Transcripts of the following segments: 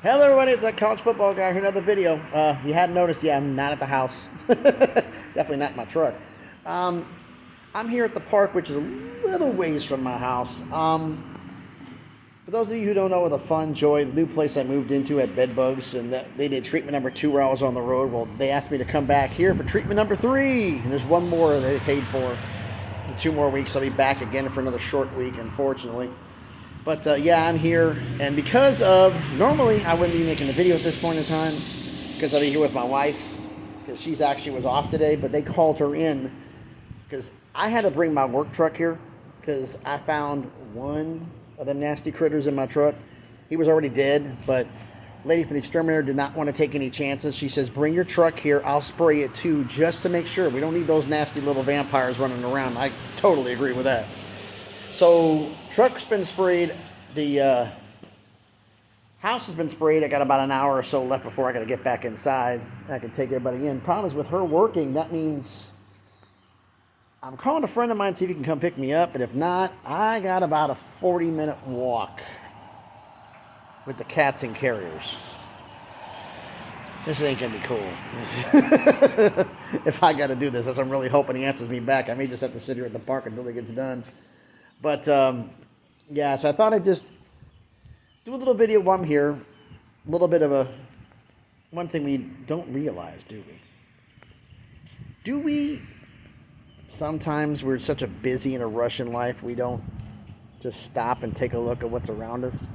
Hello everybody, it's that college football guy here, another video. You hadn't noticed, yeah, I'm not at the house. Definitely not in my truck. I'm here at the park, which is a little ways from my house. For those of you who don't know, the Fun Joy, the new place I moved into at Bedbugs, and they did treatment number 2 where I was on the road. Well, they asked me to come back here for treatment number 3, and there's one more they paid for. In 2 more weeks, I'll be back again for another short week, unfortunately. But yeah, I'm here, and because of, normally I wouldn't be making a video at this point in time, because I'll be here with my wife, because she's actually was off today, but they called her in, because I had to bring my work truck here, because I found one of them nasty critters in my truck. He was already dead, but lady from the exterminator did not want to take any chances. She says, bring your truck here, I'll spray it too, just to make sure. We don't need those nasty little vampires running around. I totally agree with that. So, truck's been sprayed, the house has been sprayed. I got about an hour or so left before I got to get back inside. I can take everybody in. Problem is, with her working, that means I'm calling a friend of mine to see if he can come pick me up, and if not, I got about a 40-minute walk with the cats and carriers. This ain't gonna be cool. If I got to do this, as I'm really hoping he answers me back. I may just have to sit here at the park until it gets done. But, yeah, so I thought I'd just do a little video while I'm here. A little bit of one thing we don't realize, do we? Do we? Sometimes we're such a busy and a rush in life, we don't just stop and take a look at what's around us.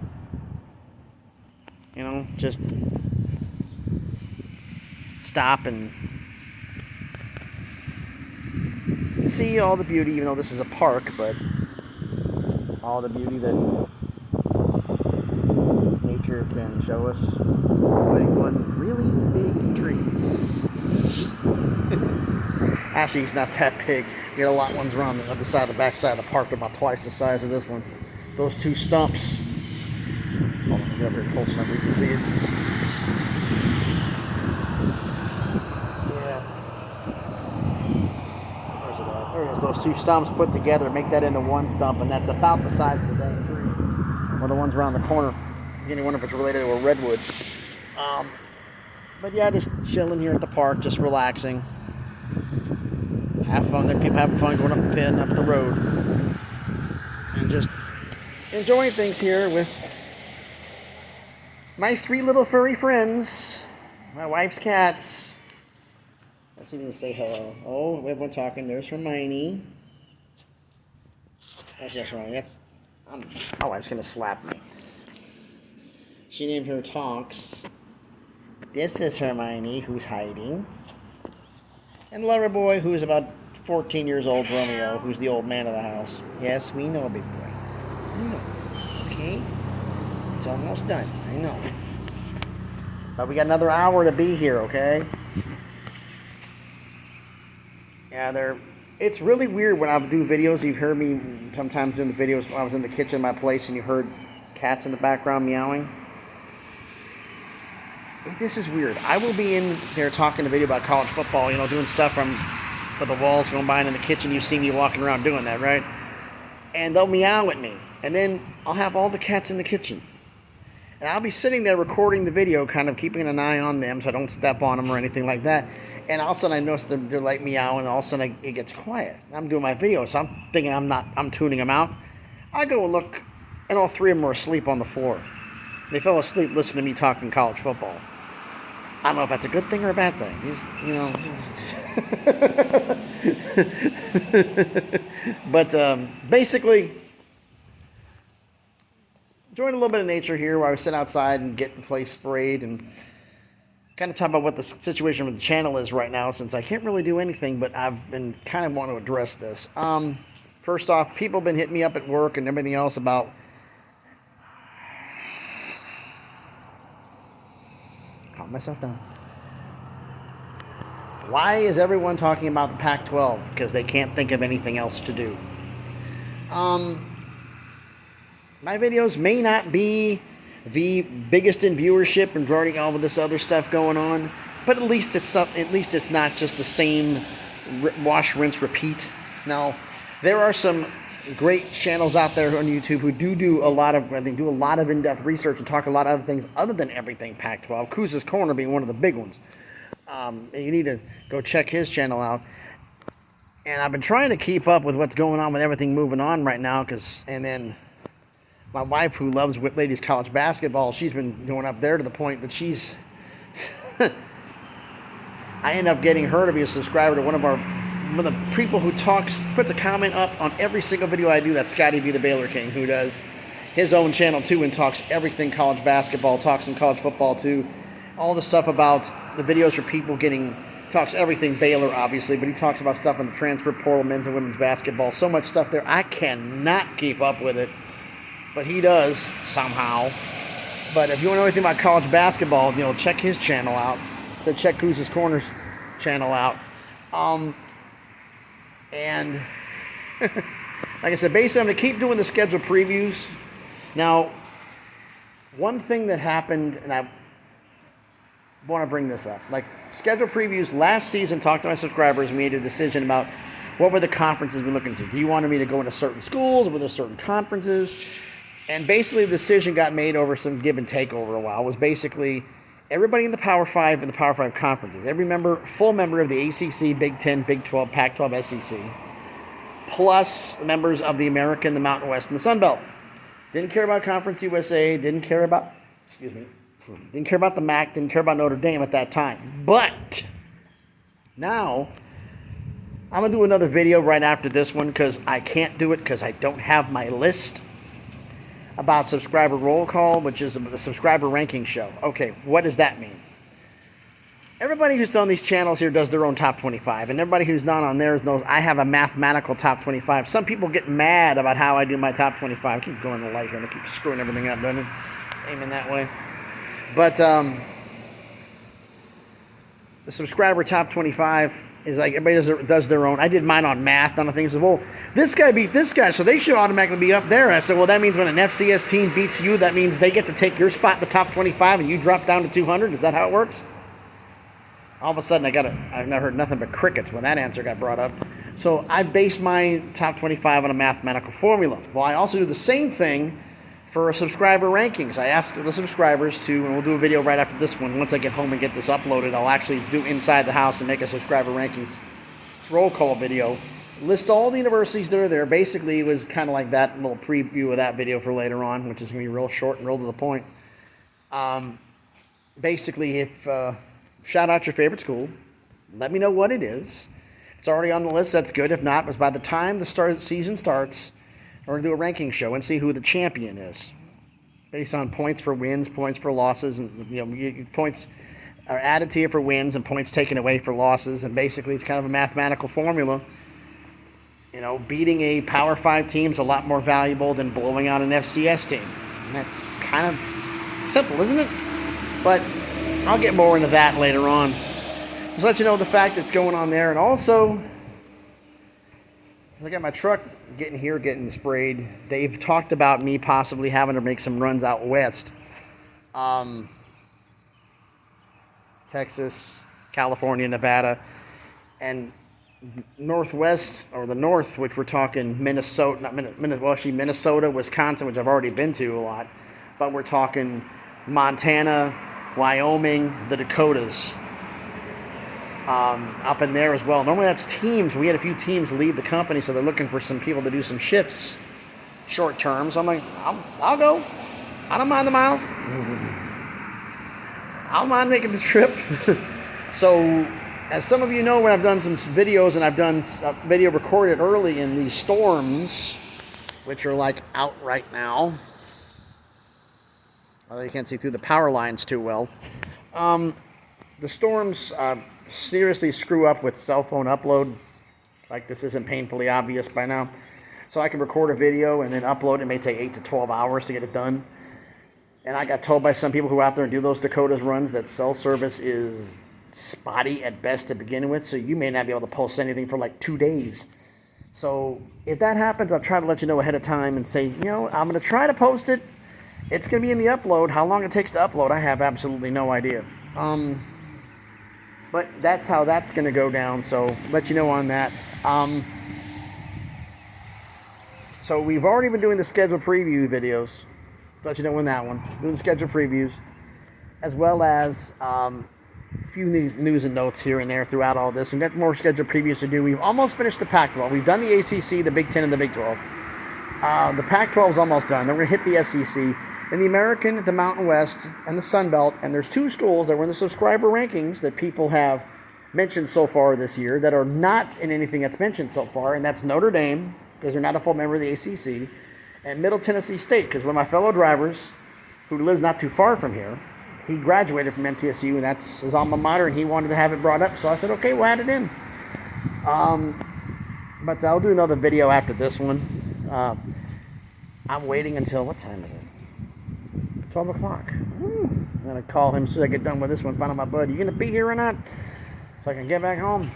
You know, just stop and see all the beauty, even though this is a park, but all the beauty that nature can show us, including one really big tree. Actually, it's not that big. We got a lot of ones around the other side, the back side of the park, about twice the size of this one. Those 2 stumps. Hold on, get up here close enough where you can see it. Yeah. Where's it at? There it is. Those 2 stumps put together make that into one stump, and that's about the size of the dang tree. Or the ones around the corner. I wonder if it's related to a redwood. But yeah, just chilling here at the park, just relaxing. Have fun. There are people having fun going up the pin, up the road. And just enjoying things here with my 3 little furry friends. My wife's cats. Let's even say hello. Oh, everyone talking. There's Hermione. That's just Hermione. My wife's going to slap me. She named her Tonks. This is Hermione, who's hiding. And Loverboy, who's about 14 years old, Romeo, who's the old man of the house. Yes, we know, big boy. We know. Okay? It's almost done. I know. But we got another hour to be here, okay? Yeah, it's really weird when I do videos. You've heard me sometimes doing the videos when I was in the kitchen of my place and you heard cats in the background meowing. This is weird. I will be in there talking a video about college football, doing stuff with the walls going by, and in the kitchen you see me walking around doing that, right? And they'll meow at me. And then I'll have all the cats in the kitchen. And I'll be sitting there recording the video, kind of keeping an eye on them so I don't step on them or anything like that. And all of a sudden I notice they're like meowing, and all of a sudden it gets quiet. I'm doing my video, so I'm thinking I'm tuning them out. I go and look, and all 3 of them are asleep on the floor. They fell asleep listening to me talking college football. I don't know if that's a good thing or a bad thing. But basically, enjoying a little bit of nature here while I sit outside and get the place sprayed, and kind of talk about what the situation with the channel is right now, since I can't really do anything, but I've been kind of wanting to address this. First off, people have been hitting me up at work and everything else about calm myself down. Why is everyone talking about the Pac-12? Because they can't think of anything else to do. My videos may not be the biggest in viewership and regarding all of this other stuff going on, but at least it's not just the same wash, rinse, repeat. Now, there are some great channels out there on YouTube who do a lot of, I think, do a lot of in-depth research and talk a lot of other things other than everything Pac-12. Kuz's Corner being one of the big ones. You need to go check his channel out. And I've been trying to keep up with what's going on with everything moving on right now, and then my wife, who loves ladies college basketball, she's been going up there to the point that she's I end up getting her to be a subscriber to one of the people who puts a comment up on every single video I do. That's Scotty B, the Baylor King, who does his own channel too and talks everything college basketball, talks some college football too, all the stuff about the videos for people talks everything Baylor, obviously, but he talks about stuff on the transfer portal, men's and women's basketball, so much stuff there. I cannot keep up with it, but he does somehow. But if you want to know anything about college basketball, check his channel out. So check Kuz's Corners channel out. And like I said, basically I'm going to keep doing the schedule previews. Now, one thing that happened, and I want to bring this up, like schedule previews last season, talked to my subscribers, made a decision about what were the conferences we're looking to. Do you want me to go into certain schools? Were there certain conferences? And basically the decision got made over some give and take over a while. It was basically everybody in the Power 5 and the Power 5 conferences, every full member of the ACC, Big 10, Big 12, Pac-12, SEC, plus members of the American, the Mountain West, and the Sun Belt. Didn't care about Conference USA, didn't care about the MAC, didn't care about Notre Dame at that time. But now I'm going to do another video right after this one because I can't do it because I don't have my list about subscriber roll call, which is a subscriber ranking show. Okay, what does that mean? Everybody who's on these channels here does their own top 25, and everybody who's not on theirs knows I have a mathematical top 25. Some people get mad about how I do my top 25. I keep going the light here and I keep screwing everything up, doesn't it? It's aiming that way. But the subscriber top 25 is like everybody does their own. I did mine on math, on the things. Well, this guy beat this guy, so they should automatically be up there. And I said, well, that means when an FCS team beats you, that means they get to take your spot in the top 25 and you drop down to 200. Is that how it works? All of a sudden, I've never heard nothing but crickets when that answer got brought up. So I base my top 25 on a mathematical formula. Well, I also do the same thing for subscriber rankings. I asked the subscribers to, and we'll do a video right after this one. Once I get home and get this uploaded, I'll actually do inside the house and make a subscriber rankings roll call video. List all the universities that are there. Basically, it was kind of like that little preview of that video for later on, which is going to be real short and real to the point. Basically, shout out your favorite school. Let me know what it is. If it's already on the list, that's good. If not, because by the time the season starts, we're going to do a ranking show and see who the champion is. Based on points for wins, points for losses, and points are added to you for wins and points taken away for losses. And basically, it's kind of a mathematical formula. Beating a Power 5 team is a lot more valuable than blowing out an FCS team. And that's kind of simple, isn't it? But I'll get more into that later on. Just let you know the fact that's going on there. And also, I got my truck getting sprayed. They've talked about me possibly having to make some runs out west. Texas, California, Nevada, and northwest, or the north, which we're talking Minnesota, Minnesota, Wisconsin, which I've already been to a lot, but we're talking Montana, Wyoming, the Dakotas, up in there as well. Normally that's teams. We had a few teams leave the company, so they're looking for some people to do some shifts short term. So I'm like, I'll go. I don't mind the miles. I don't mind making the trip. So, as some of you know, when I've done some videos, and I've done a video recorded early in these storms, which are like out right now. Although you can't see through the power lines too well. The storms seriously screw up with cell phone upload. Like, this isn't painfully obvious by now. So I can record a video and then upload it. It may take 8 to 12 hours to get it done. And I got told by some people who are out there and do those Dakotas runs that cell service is spotty at best to begin with. So you may not be able to post anything for like 2 days. So if that happens, I'll try to let you know ahead of time and say, I'm going to try to post it. It's going to be in the upload. How long it takes to upload, I have absolutely no idea. But that's how that's going to go down. So let you know on that. So we've already been doing the schedule preview videos. Let you know when that one. Doing the schedule previews, as well as a few news and notes here and there throughout all this. We've got more schedule previews to do. We've almost finished the Pac-12. We've done the ACC, the Big Ten, and the Big 12. The Pac-12 is almost done. Then we're going to hit the SEC. And the American, the Mountain West, and the Sun Belt. And there's 2 schools that were in the subscriber rankings that people have mentioned so far this year that are not in anything that's mentioned so far. And that's Notre Dame, because they're not a full member of the ACC, and Middle Tennessee State, because one of my fellow drivers, who lives not too far from here, he graduated from MTSU, and that's his alma mater, and he wanted to have it brought up. So I said, okay, we'll add it in. But I'll do another video after this one. I'm waiting until, what time is it? It's 12 o'clock. I'm going to call him as soon as I get done with this one, find out my bud, you going to be here or not? So I can get back home.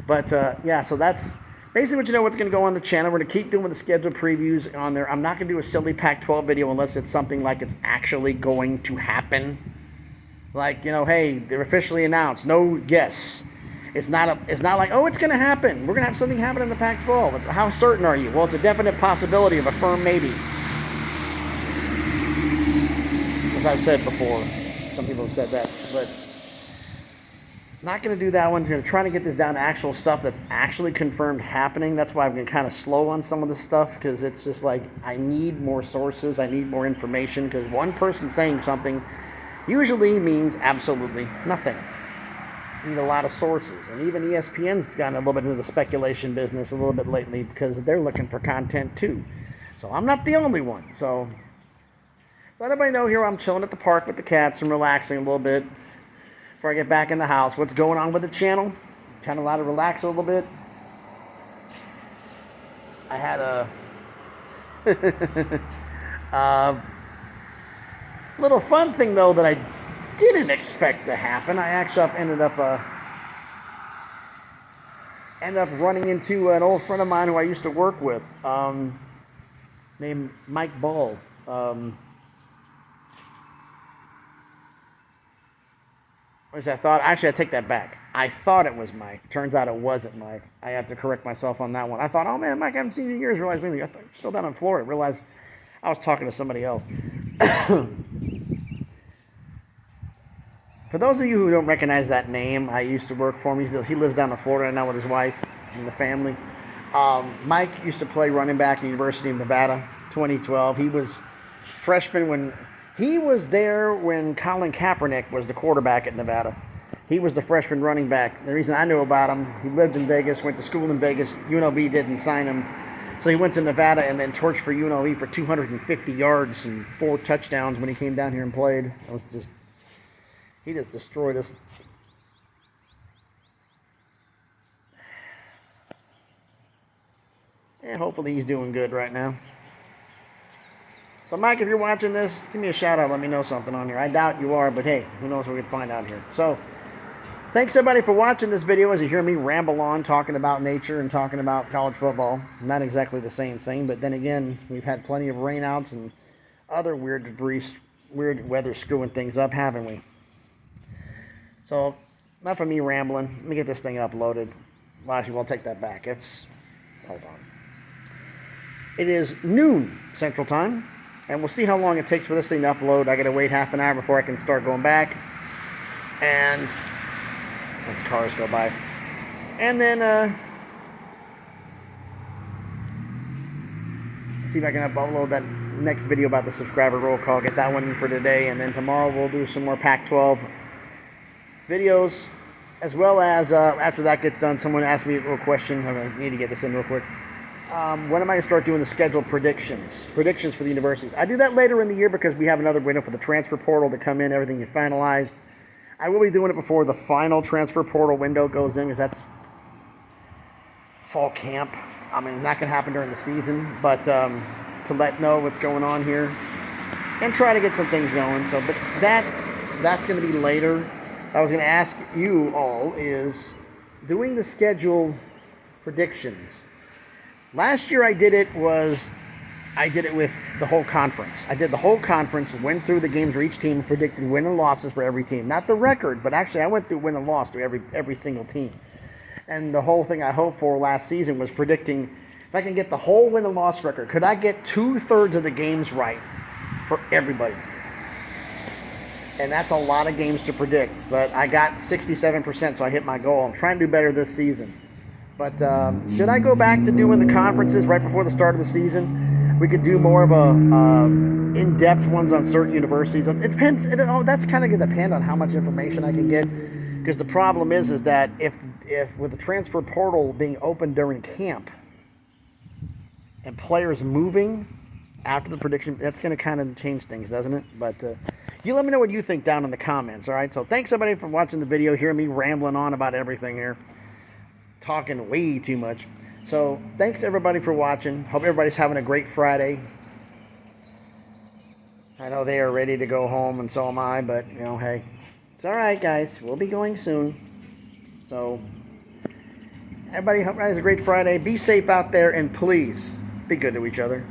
But, yeah, so that's basically what you know what's going to go on the channel. We're going to keep doing the schedule previews on there. I'm not going to do a silly Pac-12 video unless it's something like it's actually going to happen. Like, you know, hey, they're officially announced. No, yes. It's not like, oh, it's going to happen. We're going to have something happen in the Pac-12. How certain are you? Well, it's a definite possibility of a firm maybe. As I've said before. Some people have said that. But not going to do that one. Going to try to get this down to actual stuff that's actually confirmed happening. That's why I've been kind of slow on some of this stuff, because it's just like I need more sources. I need more information, because one person saying something usually means absolutely nothing. You need a lot of sources. And even ESPN's gotten a little bit into the speculation business a little bit lately, because they're looking for content too. So I'm not the only one. So let everybody know here I'm chilling at the park with the cats and relaxing a little bit before I get back in the house. What's going on with the channel? Kind of allowed to relax a little bit. I had a little fun thing though that I didn't expect to happen. I actually ended up running into an old friend of mine who I used to work with, named Mike Ball. I take that back. I thought it was Mike. Turns out it wasn't Mike. I have to correct myself on that one. I thought, oh man, Mike, I haven't seen you in years. Realized, maybe I thought you're still down in Florida. Realized I was talking to somebody else. For those of you who don't recognize that name, I used to work for him. He lives down in Florida now with his wife and the family. Mike used to play running back at the University of Nevada, 2012. He was freshman when he was there when Colin Kaepernick was the quarterback at Nevada. He was the freshman running back. The reason I knew about him, he lived in Vegas, went to school in Vegas. UNLV didn't sign him. So he went to Nevada and then torched for UNLV for 250 yards and 4 touchdowns when he came down here and played. He just destroyed us. And hopefully he's doing good right now. So Mike, if you're watching this, give me a shout out. Let me know something on here. I doubt you are, but hey, who knows what we can find out here. So thanks everybody for watching this video as you hear me ramble on talking about nature and talking about college football. Not exactly the same thing, but then again, we've had plenty of rainouts and other weird weather screwing things up, haven't we? So enough of me rambling. Let me get this thing uploaded. Well, actually, we'll take that back. Hold on. It is noon Central Time. And we'll see how long it takes for this thing to upload. I gotta wait half an hour before I can start going back. And as the cars go by. And then see if I can upload that next video about the subscriber roll call. Get that one in for today. And then tomorrow we'll do some more Pac-12 videos. As well as after that gets done, someone asked me a little question. I need to get this in real quick. When am I going to start doing the scheduled predictions for the universities? I do that later in the year because we have another window for the transfer portal to come in, everything is finalized. I will be doing it before the final transfer portal window goes in, because that's fall camp. I mean, not going to happen during the season, but to let know what's going on here and try to get some things going. So, but that's going to be later. I was going to ask you all is doing the schedule predictions. Last year I did it with the whole conference. I did the whole conference, went through the games for each team, predicted win and losses for every team. Not the record, but actually I went through win and loss to every single team. And the whole thing I hoped for last season was predicting, if if I can get the whole win and loss record, could I get 2/3 of the games right for everybody? And that's a lot of games to predict, but I got 67%, so I hit my goal. I'm trying to do better this season. But should I go back to doing the conferences right before the start of the season? We could do more of a in-depth ones on certain universities. It depends. That's kind of going to depend on how much information I can get. Because the problem is that if with the transfer portal being open during camp and players moving after the prediction, that's going to kind of change things, doesn't it? But you let me know what you think down in the comments, all right? So thanks, everybody, for watching the video, hearing me rambling on about everything here. Talking way too much. So thanks, everybody, for watching. Hope everybody's having a great Friday. I know they are ready to go home, and so am I, but, you know, hey, it's all right, guys. We'll be going soon. So everybody, hope everybody has a great Friday. Be safe out there, and please be good to each other.